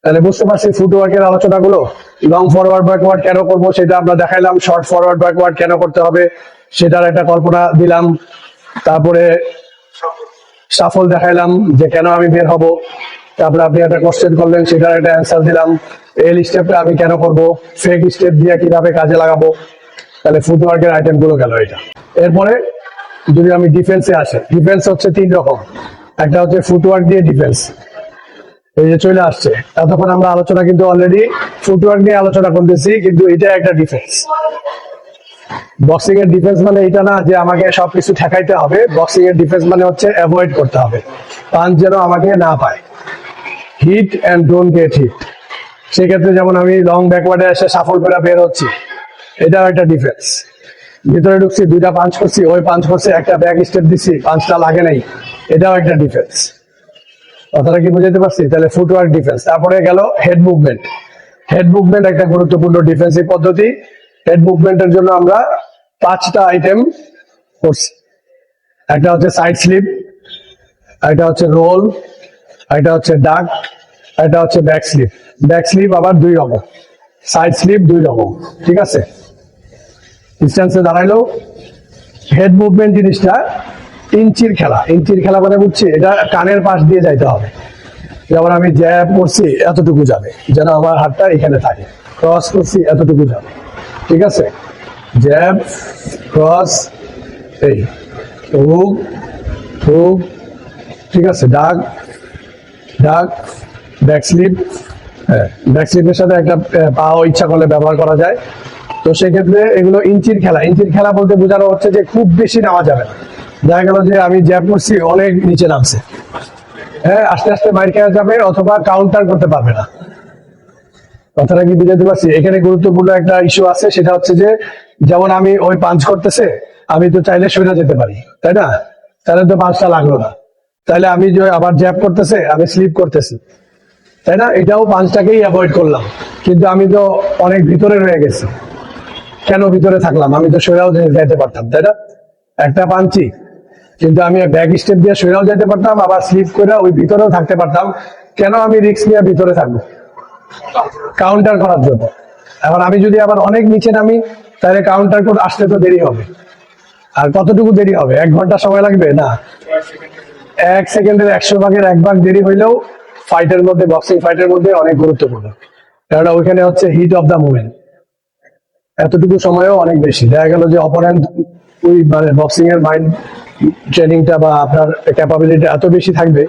তাহলে বুঝতে পারছি ফুটওয়ার্কের আলোচনাগুলো। লং ফরওয়ার্ড ব্যাকওয়ার্ড কেন করবো সেটা আমরা দেখাইলাম, শর্ট ফরওয়ার্ড ব্যাকওয়ার্ড কেন করতে হবে সেটার একটা কল্পনা দিলাম, তারপরে সাফল দেখাইলাম যে কেন আমি বের হব, তারপরে আপনি একটা কোশ্চেন করলেন সেটার একটা অ্যান্সার দিলাম, এল স্টেপটা আমি কেন করব, ফেক স্টেপ দিয়ে কিভাবে কাজে লাগাবো। তাহলে ফুটওয়ার্কের আইটেম গুলো গেল এটা। এরপরে যদি আমি ডিফেন্সে আসি, ডিফেন্স হচ্ছে 3 রকম। একটা হচ্ছে ফুটওয়ার্ক দিয়ে ডিফেন্স, এই যে চলে আসছে। এতক্ষণ আমরা আলোচনা কিন্তু অলরেডি ফুটওয়ার্ক নিয়ে আলোচনা করতেছি, কিন্তু এটা একটা ডিফেন্স। বক্সিং এর ডিফেন্স মানে এটা না যে আমাকে সবকিছু ঠেকাইতে হবে। বক্সিং এর ডিফেন্স মানে হচ্ছে অ্যাভয়েড করতে হবে, পাঞ্চ যেন আমাকে না পায়, hit and don't get hit. সেক্ষেত্রে যেমন আমি লং ব্যাকওয়ার্ডে এসে সাফল করে বের হচ্ছি, এটাও একটা ডিফেন্স। ভিতরে ঢুকছি, 2টা পাঞ্চ করছি, ওই পাঞ্চ করছে, একটা ব্যাক স্টেপ দিচ্ছি, পাঞ্চটা লাগে নাই, এটাও একটা ডিফেন্স। কথাটা কি বুঝাতে পারছি? তাহলে ফুটওয়ার্ক ডিফেন্স। তারপরে গেল হেড মুভমেন্ট। হেড মুভমেন্ট একটা গুরুত্বপূর্ণ ডিফেন্সিভ পদ্ধতি। হেড মুভমেন্টের জন্য আমরা 5টা আইটেম করছি। একটা হচ্ছে সাইড স্লিপ, একটা হচ্ছে রোল, একটা হচ্ছে ডাক, একটা হচ্ছে ব্যাক স্লিপ। ব্যাক স্লিপ আবার 2 রকম, সাইড স্লিপ 2 রকম, ঠিক আছে। ডিস্টেন্সে দাঁড়াইলো। হেড মুভমেন্ট জিনিসটা ইঞ্চির খেলা। ইঞ্চির খেলা মানে বুঝছি, এটা কানের পাশ দিয়ে যাইতে হবে। যেমন আমি জ্যাব করছি, এতটুকু যাবে, যেন আমার হাতটা এখানে থাকে। ক্রস করছি, এতটুকু যাবে, ঠিক আছে। জ্যাব, ক্রস, এই হুক, হুক, ঠিক আছে। ডাক, ডাক, ব্যাক স্লিপ। হ্যাঁ, ব্যাক স্লিপের সাথে একটা পাও ইচ্ছা করলে ব্যবহার করা যায়। তো সেক্ষেত্রে এগুলো ইঞ্চির খেলা। ইঞ্চির খেলা বলতে বোঝানো হচ্ছে যে খুব বেশি নামা যাবে না। দেখা গেল যে আমি জ্যাব করছি, অনেক নিচে নামছে, হ্যাঁ, আস্তে আস্তে মাইর খেয়া যাবে, অথবা কাউন্টার করতে পারবে না। কথাটা কি বুঝাতে পারছি? এখানে গুরুত্বপূর্ণ একটা ইস্যু আছে, সেটা হচ্ছে যে যেমন আমি ওই পাঞ্চ করতেছে, আমি তো চাইলে সরে যেতে পারি, তাই না? তাহলে তো পাঞ্চটা লাগলো না। তাহলে আমি যে আবার জ্যাব করতেছে, আমি স্লিপ করতেছি, তাই না? এটাও পাঞ্চটাকেই অ্যাভয়েড করলাম, কিন্তু আমি তো অনেক ভিতরে রয়ে গেছি। কেন ভিতরে থাকলাম? আমি তো সরেও যেতে পারতাম, তাই না? একটা পাঞ্চি, কিন্তু আমি ব্যাক স্টেপ দিয়ে সরেও যেতে পারতাম, আবার স্লিপ করে ওই ভিতরেও থাকতে পারতাম। কেন আমি রিস্ক নিয়ে ভিতরে থাকবো? কাউন্টার করার জন্য। এখন আমি যদি আবার অনেক নিচে নামি, তাহলে কাউন্টার কোড আসতে তো দেরি হবে। আর কতটুকু দেরি হবে? 1 ঘন্টা সময় লাগবে না? 1 সেকেন্ডের 100 ভাগের 1 ভাগ দেরি হইলেও ফাইটের মধ্যে, বক্সিং ফাইটের মধ্যে অনেক গুরুত্বপূর্ণ। কারণ ওইখানে হচ্ছে হিট অফ দ্য মুভমেন্ট। এতটুকু সময়ও অনেক বেশি। দেখা গেল যে অপোনেন্ট ওই মানে বক্সিং এর মাইন্ড ট্রেনিংটা বা আপনার ক্যাপাবিলিটি এত বেশি থাকবে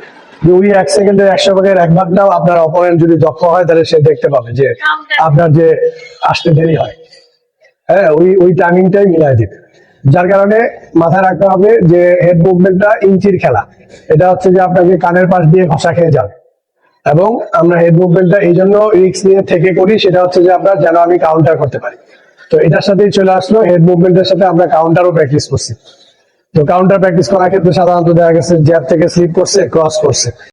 যে ওই 1 সেকেন্ডের 100 ভাগের 1 ভাগটাও আপনার অপোনেন্ট যদি দক্ষ হয়, তাহলে সে দেখতে পাবে যে আপনার যে আসতে দেরি হয়, হ্যাঁ, ওই টাইমিংটাই মিলাই দিবে। যার কারণে মাথায় রাখতে হবে যে হেড মুভমেন্টটা ইঞ্চির খেলা। এটা হচ্ছে যে আপনাকে কানের পাশ দিয়ে ঘষা খেয়ে যাবে, এবং আমরা হেড মুভমেন্টটা এই জন্য রিস্ক নিয়ে থেকে করি, সেটা হচ্ছে যে আমরা যেন আমি কাউন্টার করতে পারি। তো এটার সাথেই চলে আসলো, হেড মুভমেন্টের সাথে আমরা কাউন্টারও প্র্যাকটিস করছি। তো কাউন্টার প্র্যাকটিস করার ক্ষেত্রে সাধারণত দেখা গেছে জ্যাব থেকে স্লিপ করছে, ক্রস করছে।